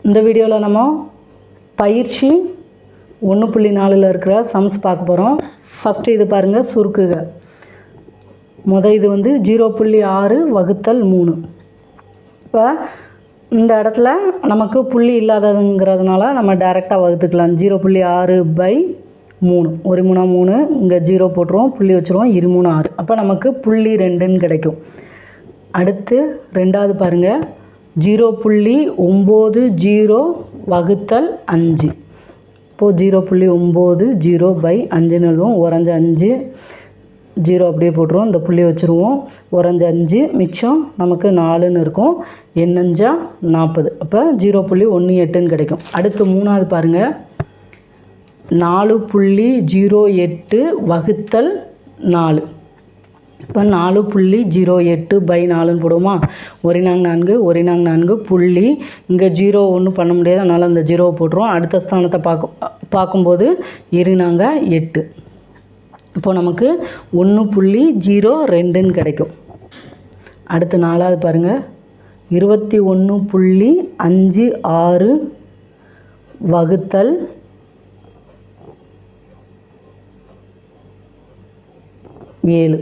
இந்த வீடியோவில் நம்ம பயிற்சி 1.4 இருக்கிற சம்ஸ் பார்க்க போகிறோம். ஃபஸ்ட்டு இது பாருங்கள், சுருக்குக. இது வந்து 0.6 வகுத்தல் 3. இப்போ இந்த இடத்துல நமக்கு புள்ளி இல்லாததுங்கிறதுனால நம்ம டைரெக்டாக வகுத்துக்கலாம். 0.6/3 1 3 3, இங்கே 0 போட்டுருவோம், புள்ளி வச்சுருவோம், 2 3 6. அப்போ நமக்கு புள்ளி 2ன்னு கிடைக்கும். அடுத்து ரெண்டாவது பாருங்கள், 0.90 வகுத்தல் 5. இப்போது 0.90/5 எழுதுவோம். ஓரஞ்சு 5, 0 அப்படியே போட்டுருவோம், இந்த புள்ளி வச்சுருவோம். ஓரஞ்சு 5, மிச்சம் நமக்கு 4ன்னு இருக்கும். எண்ணஞ்சா 40. அப்போ 0.18ன்னு கிடைக்கும். அடுத்து மூணாவது பாருங்கள், 4.08 வகுத்தல் 4. இப்போ 4.08/4ன்னு போடுவோமா? 1 4 1 4 புள்ளி, இங்கே 0 ஒன்றும் பண்ண முடியாது, அதனால் அந்த 0 போட்டுருவோம். அடுத்த ஸ்தானத்தை பார்க்கும்போது 2 8. இப்போது நமக்கு 1.02ன்னு கிடைக்கும். அடுத்து நாலாவது பாருங்கள், 21.56 வகுத்தல் 7.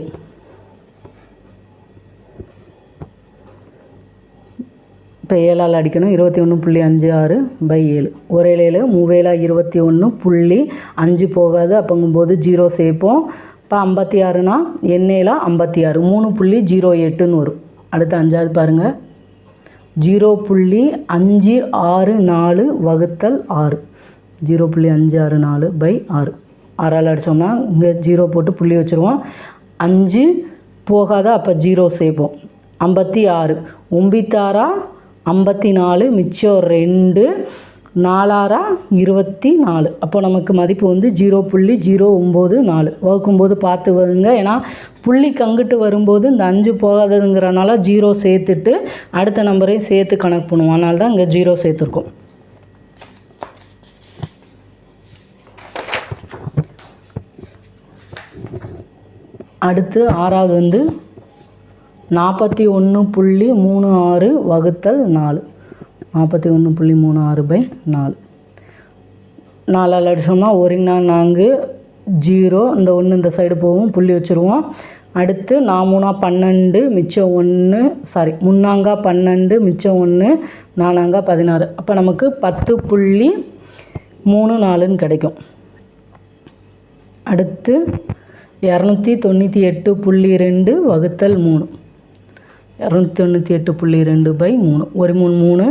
இப்போ 7ஆல் அடிக்கணும். 21.56/7. ஒரு 7 3 21 புள்ளி 5 போகாது, அப்போங்கும்போது 0 சேர்ப்போம். இப்போ 56னா எண்ணெயில் 56 3.08ன்னு வரும். அடுத்து அஞ்சாவது பாருங்கள், 0.564 வகுத்தல் 6. 0.564/6. 6ஆல் அடித்தோம்னா இங்கே 0 போட்டு புள்ளி வச்சுருவோம். 5 போகாத, அப்போ 0 சேர்ப்போம். 56 9 54, மிச்சம் 2, 4 24. அப்போ நமக்கு மதிப்பு வந்து 0.094. வகுக்கும்போது பார்த்து வருங்க, ஏன்னா புள்ளிக்கு அங்கிட்டு வரும்போது இந்த 5 போகாததுங்கிறனால 0 சேர்த்துட்டு அடுத்த நம்பரையும் சேர்த்து கணக்கு பண்ணுவோம். அதனால தான் இங்கே 0 சேர்த்துருக்கோம். அடுத்து ஆறாவது வந்து 41.36 வகுத்தல் 4. 41.36/4. 4ஆல் அடிச்சோம்னா 1 4 0, இந்த 1 இந்த சைடு போகும், புள்ளி வச்சுருவோம். அடுத்து 4 12, மிச்சம் 1, 3 12, மிச்சம் 1, 4 16. அப்போ நமக்கு 10.34ன்னு கிடைக்கும். அடுத்து 298.2 வகுத்தல் 3. 298.2/3. 1 3 3,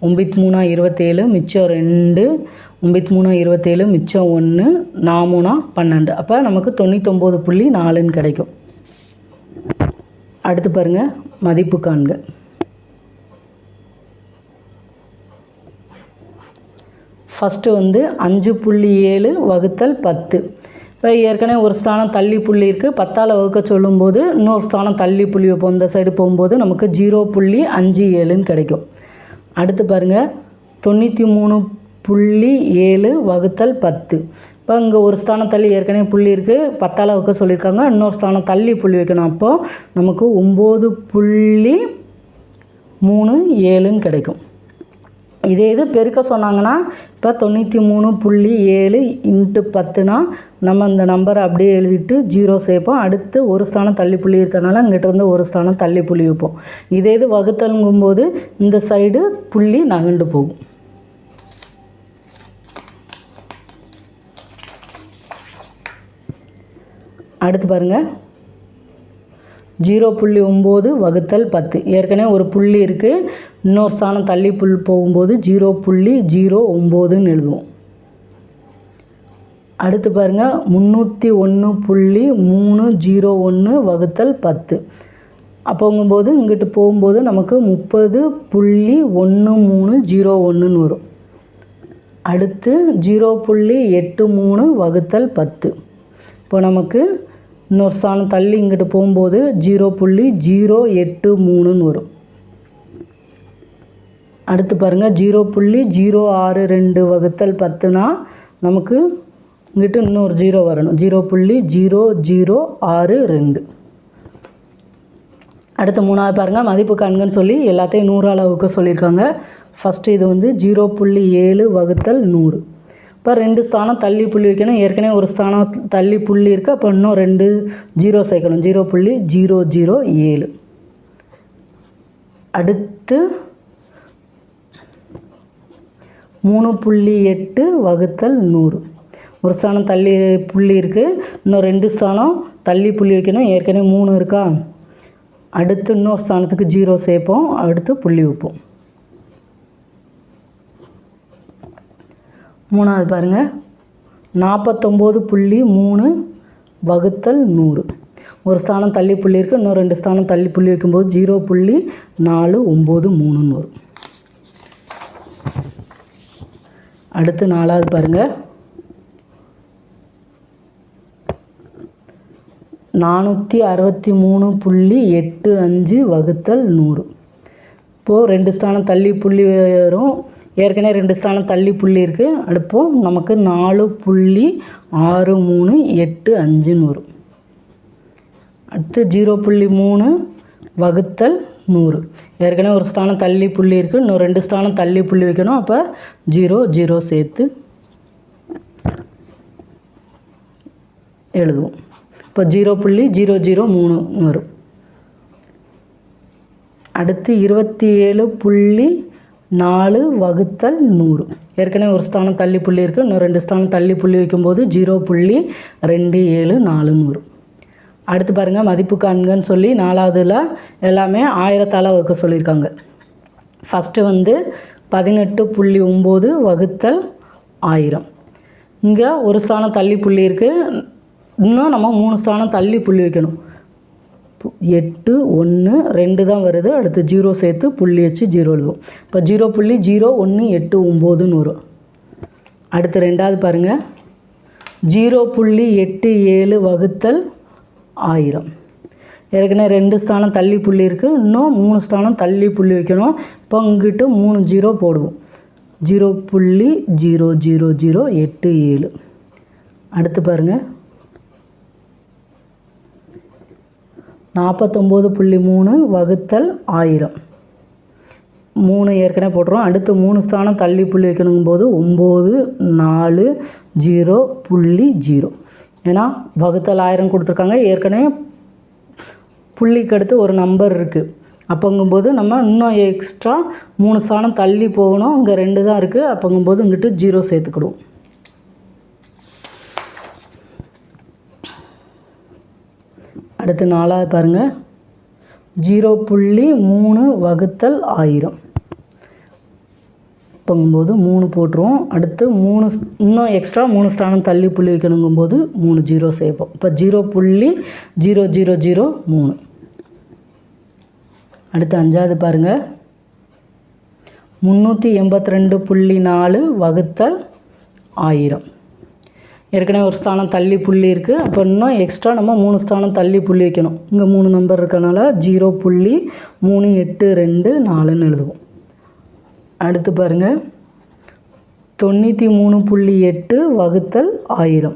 9 3 27, மிச்சம் 2, 9 3 27, மிச்சம் 1, 4 12. அப்போ நமக்கு 99.4ன்னு கிடைக்கும். அடுத்து பாருங்கள், மதிப்பு காண்க. ஃபஸ்ட்டு வந்து 5.7 வகுத்தல் 10. இப்போ ஏற்கனவே ஒரு ஸ்தானம் தள்ளி புள்ளி இருக்குது, 10ஆல் வகுக்க சொல்லும்போது இன்னொரு ஸ்தானம் தள்ளி புள்ளி வைப்போம். இந்த சைடு போகும்போது நமக்கு 0.57ன்னு கிடைக்கும். அடுத்து பாருங்கள், 93.7 வகுத்தல் 10. இப்போ இங்கே ஒரு ஸ்தானம் தள்ளி ஏற்கனவே புள்ளி இருக்குது, 10ஆல் வகுக்க சொல்லியிருக்காங்க, இன்னொரு ஸ்தானம் தள்ளி புள்ளி வைக்கணும். அப்போது நமக்கு 9.37ன்னு கிடைக்கும். இதே இது பெருக்க சொன்னாங்கன்னா இப்போ 93.7 × 10னா நம்ம இந்த நம்பரை அப்படியே எழுதிட்டு 0 சேர்ப்போம். அடுத்து ஒரு ஸ்தானம் தள்ளி புள்ளி இருக்கிறனால இங்கிட்ட இருந்து ஒரு ஸ்தானம் தள்ளி புள்ளி வைப்போம். இதே இது வகுத்தலுங்கும்போது இந்த சைடு புள்ளி நகண்டு போகும். அடுத்து பாருங்கள், 0.9 வகுத்தல் 10. ஏற்கனவே ஒரு புள்ளி இருக்குது, இன்னொரு ஸ்தானம் தள்ளி போகும்போது 0.09ன்னு எழுதுவோம். அடுத்து பாருங்கள், 301.301 வகுத்தல் 10. அப்போங்கும்போது இங்கிட்டு போகும்போது நமக்கு 30.1301ன்னு வரும். அடுத்து 0.83 வகுத்தல் 10. இப்போ நமக்கு இன்னொரு ஸ்தானம் தள்ளி இங்கிட்டு போகும்போது 0.083ன்னு வரும். அடுத்து பாருங்கள், 0.062 வகுத்தல் 10னா நமக்கு இங்கிட்டு இன்னொரு 0 வரணும், 0.0062. அடுத்து மூணாவது பாருங்கள், மதிப்பு காண்கன்னு சொல்லி எல்லாத்தையும் 100ஆல் வகுக்க சொல்லியிருக்காங்க. ஃபஸ்ட்டு இது வந்து 0.7 வகுத்தல் 100. இப்போ 2 ஸ்தானம் தள்ளி புள்ளி வைக்கணும். ஏற்கனவே ஒரு ஸ்தானம் தள்ளி புள்ளி இருக்குது. அப்போ இன்னும் 2 0 சேர்க்கணும். 0.007. அடுத்து 3.8 வகுத்தல் 100. ஒரு ஸ்தானம் தள்ளி புள்ளி இருக்குது. இன்னும் 2 ஸ்தானம் தள்ளி புள்ளி வைக்கணும். ஏற்கனவே 3 இருக்கா. அடுத்து இன்னொரு ஸ்தானத்துக்கு 0 சேர்ப்போம். அடுத்து புள்ளி வைப்போம். மூணாவது பாருங்கள், 49.3 வகுத்தல் 100. ஒரு ஸ்தானம் தள்ளி புள்ளி இருக்குது. இன்னும் 2 ஸ்தானம் தள்ளி புள்ளி வைக்கும்போது 0.493 வரும். அடுத்து 4வது பாருங்கள், 463.85 வகுத்தல் 100. இப்போது 2 ஸ்தானம் தள்ளி புள்ளி வரும். ஏற்கனவே 2 ஸ்தானம் தள்ளி புள்ளி இருக்குது. அடுப்போ நமக்கு 4.6385 வரும். அடுத்து 0.3 வகுத்தல் 100. ஏற்கனவே ஒரு ஸ்தானம் தள்ளி புள்ளி இருக்குது. இன்னும் 2 ஸ்தானம் தள்ளி புள்ளி வைக்கணும். அப்போ 0 சேர்த்து எழுதுவோம். இப்போ 0.003 வரும். அடுத்து 27.4 வகுத்தல் 100. ஏற்கனவே ஒரு ஸ்தானம் தள்ளி புள்ளி இருக்குது. இன்னும் 2 ஸ்தானம் தள்ளி புள்ளி வைக்கும்போது 0.274 வரும். அடுத்து பாருங்கள், மதிப்பு காண்கன்னு சொல்லி 4வதுல எல்லாமே 1000ஆல் வகுக்க சொல்லியிருக்காங்க. ஃபஸ்ட்டு வந்து 18.9 வகுத்தல் 1000. இங்கே ஒரு ஸ்தானம் தள்ளி புள்ளி இருக்குது. இன்னும் நம்ம 3 ஸ்தானம் தள்ளி புள்ளி வைக்கணும். 8 1 2 தான் வருது. அடுத்து 0 சேர்த்து புள்ளி வச்சு 0 எழுதுவோம். இப்போ 0.0189 வரும். அடுத்து 2வது பாருங்கள், 0.87 வகுத்தல் 1000. ஏற்கனவே 2 ஸ்தானம் தள்ளி புள்ளி இருக்குது. இன்னும் 3 ஸ்தானம் தள்ளி புள்ளி வைக்கணும். இப்போ இங்கிட்டு 3 0 போடுவோம். 0.00087. அடுத்து பாருங்கள், 49.3 வகுத்தல் 1000. 3 ஏற்கனவே போட்டுருவோம். அடுத்து 3 ஸ்தானம் தள்ளி புள்ளி வைக்கணுங்கும் போது 940.0. ஏன்னா வகுத்தல் 1000 கொடுத்துருக்காங்க. ஏற்கனவே புள்ளிக்கு அடுத்து ஒரு நம்பர் இருக்குது. அப்போங்கும்போது நம்ம இன்னும் எக்ஸ்ட்ரா 3 ஸ்தானம் தள்ளி போகணும். இங்கே 2 தான் இருக்குது. அப்போங்கும்போது இங்கிட்டு 0 சேர்த்துக்கிடுவோம். அடுத்து 4வது பாருங்கள், 0.3 வகுத்தல் 1000. போகும்போது 3 போட்டுருவோம். அடுத்து 3 இன்னும் எக்ஸ்ட்ரா 3 ஸ்தானம் தள்ளி புள்ளி வைக்கணுங்கும்போது 3 0 சேர்ப்போம். இப்போ 0.0003. அடுத்து 5வது பாருங்கள், 382.4 வகுத்தல் 1000. ஏற்கனவே ஒரு ஸ்தானம் தள்ளி புள்ளி இருக்குது. அப்போ இன்னும் எக்ஸ்ட்ரா நம்ம 3 ஸ்தானம் தள்ளி புள்ளி வைக்கணும். இங்கே 3 நம்பர் இருக்கனால 0.3824 எழுதுவோம். அடுத்து பாருங்கள், 93.8 வகுத்தல் 1000.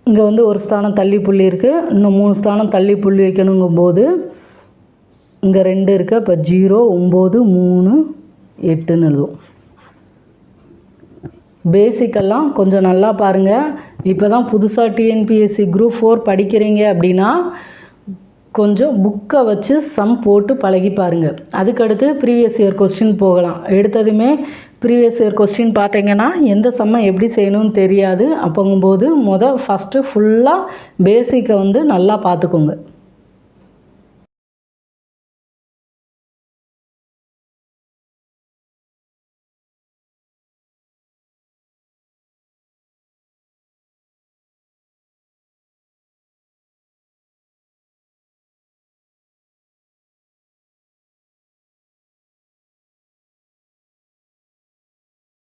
இங்கே வந்து ஒரு ஸ்தானம் தள்ளி புள்ளி இருக்குது. இன்னும் 3 ஸ்தானம் தள்ளி புள்ளி வைக்கணுங்கும்போது இங்கே 2 இருக்குது. அப்போ 0.938 எழுதுவோம். பேசிக்கெல்லாம் கொஞ்சம் நல்லா பாருங்கள். இப்போ தான் புதுசாக டிஎன்பிஎஸ்சி குரூப் 4 படிக்கிறீங்க அப்படின்னா கொஞ்சம் புக்கை வச்சு சம் போட்டு பழகி பாருங்கள். அதுக்கடுத்து ப்ரீவியஸ் இயர் கொஸ்டின் போகலாம். எடுத்ததுமே ப்ரீவியஸ் இயர் கொஸ்டின் பார்த்தீங்கன்னா எந்த சம்மை எப்படி செய்யணும்னு தெரியாது. அப்போங்கும்போது ஃபஸ்ட்டு ஃபுல்லாக பேசிக்கை வந்து நல்லா பார்த்துக்கோங்க.